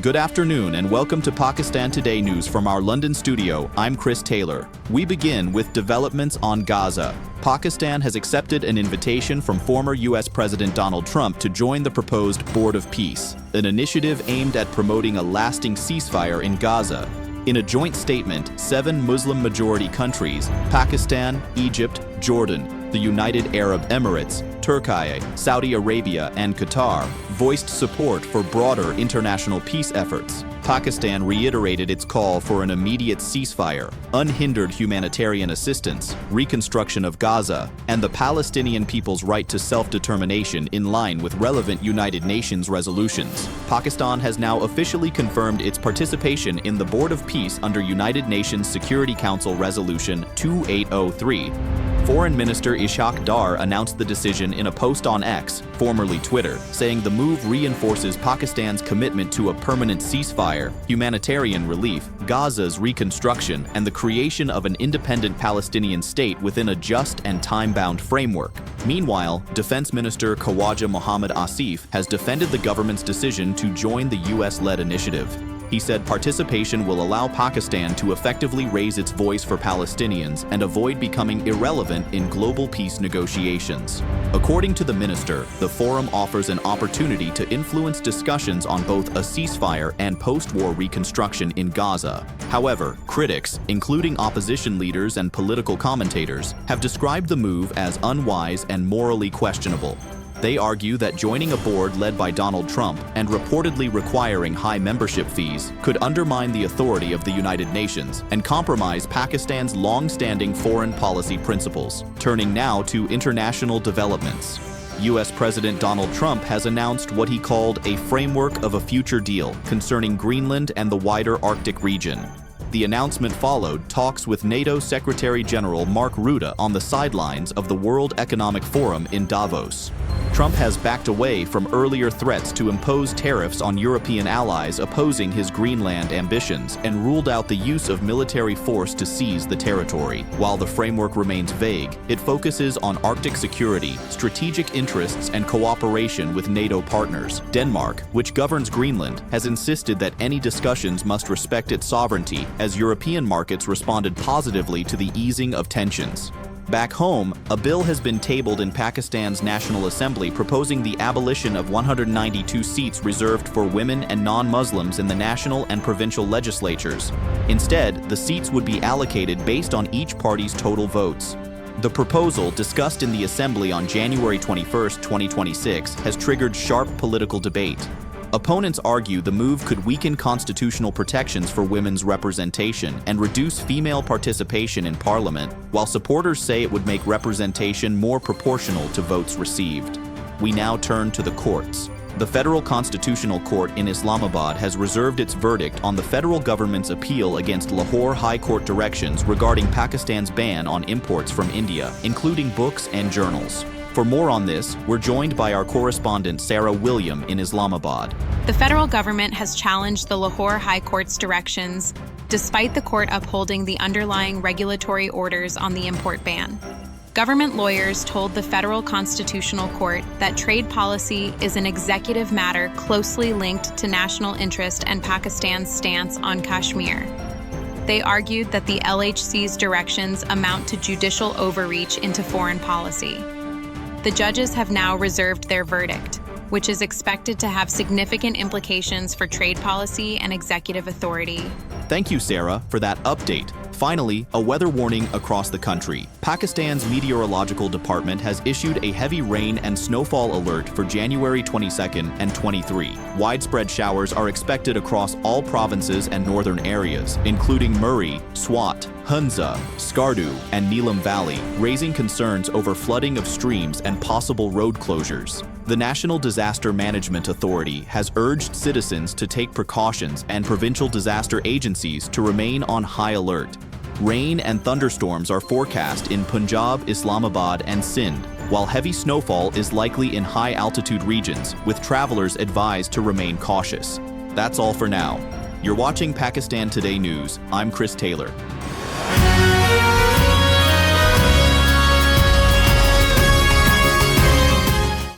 Good afternoon and welcome to Pakistan Today News from our London studio. I'm Chris Taylor. We begin with developments on Gaza. Pakistan has accepted an invitation from former U.S. President Donald Trump to join the proposed Board of Peace, an initiative aimed at promoting a lasting ceasefire in Gaza. In a joint statement, 7 Muslim-majority countries, Pakistan, Egypt, Jordan, the United Arab Emirates, Turkey, Saudi Arabia, and Qatar, voiced support for broader international peace efforts. Pakistan reiterated its call for an immediate ceasefire, unhindered humanitarian assistance, reconstruction of Gaza, and the Palestinian people's right to self-determination in line with relevant United Nations resolutions. Pakistan has now officially confirmed its participation in the Board of Peace under United Nations Security Council Resolution 2803. Foreign Minister Ishaq Dar announced the decision in a post on X, formerly Twitter, saying the move reinforces Pakistan's commitment to a permanent ceasefire, humanitarian relief, Gaza's reconstruction, and the creation of an independent Palestinian state within a just and time-bound framework. Meanwhile, Defense Minister Khawaja Mohammad Asif has defended the government's decision to join the US-led initiative. He said participation will allow Pakistan to effectively raise its voice for Palestinians and avoid becoming irrelevant in global peace negotiations. According to the minister, the forum offers an opportunity to influence discussions on both a ceasefire and post-war reconstruction in Gaza. However, critics, including opposition leaders and political commentators, have described the move as unwise and morally questionable. They argue that joining a board led by Donald Trump and reportedly requiring high membership fees could undermine the authority of the United Nations and compromise Pakistan's long-standing foreign policy principles. Turning now to international developments. U.S. President Donald Trump has announced what he called a framework of a future deal concerning Greenland and the wider Arctic region. The announcement followed talks with NATO Secretary General Mark Rutte on the sidelines of the World Economic Forum in Davos. Trump has backed away from earlier threats to impose tariffs on European allies opposing his Greenland ambitions and ruled out the use of military force to seize the territory. While the framework remains vague, it focuses on Arctic security, strategic interests, and cooperation with NATO partners. Denmark, which governs Greenland, has insisted that any discussions must respect its sovereignty, as European markets responded positively to the easing of tensions. Back home, a bill has been tabled in Pakistan's National Assembly proposing the abolition of 192 seats reserved for women and non-Muslims in the national and provincial legislatures. Instead, the seats would be allocated based on each party's total votes. The proposal, discussed in the Assembly on January 21, 2026, has triggered sharp political debate. Opponents argue the move could weaken constitutional protections for women's representation and reduce female participation in parliament, while supporters say it would make representation more proportional to votes received. We now turn to the courts. The Federal Constitutional Court in Islamabad has reserved its verdict on the federal government's appeal against Lahore High Court directions regarding Pakistan's ban on imports from India, including books and journals. For more on this, we're joined by our correspondent Sarah William in Islamabad. The federal government has challenged the Lahore High Court's directions, despite the court upholding the underlying regulatory orders on the import ban. Government lawyers told the Federal Constitutional Court that trade policy is an executive matter closely linked to national interest and Pakistan's stance on Kashmir. They argued that the LHC's directions amount to judicial overreach into foreign policy. The judges have now reserved their verdict, which is expected to have significant implications for trade policy and executive authority. Thank you, Sarah, for that update. Finally, a weather warning across the country. Pakistan's meteorological department has issued a heavy rain and snowfall alert for January 22nd and 23. Widespread showers are expected across all provinces and northern areas, including Murree, Swat, Hunza, Skardu, and Neelam Valley, raising concerns over flooding of streams and possible road closures. The National Disaster Management Authority has urged citizens to take precautions and provincial disaster agencies to remain on high alert. Rain and thunderstorms are forecast in Punjab, Islamabad, and Sindh, while heavy snowfall is likely in high-altitude regions, with travelers advised to remain cautious. That's all for now. You're watching Pakistan Today News. I'm Chris Taylor.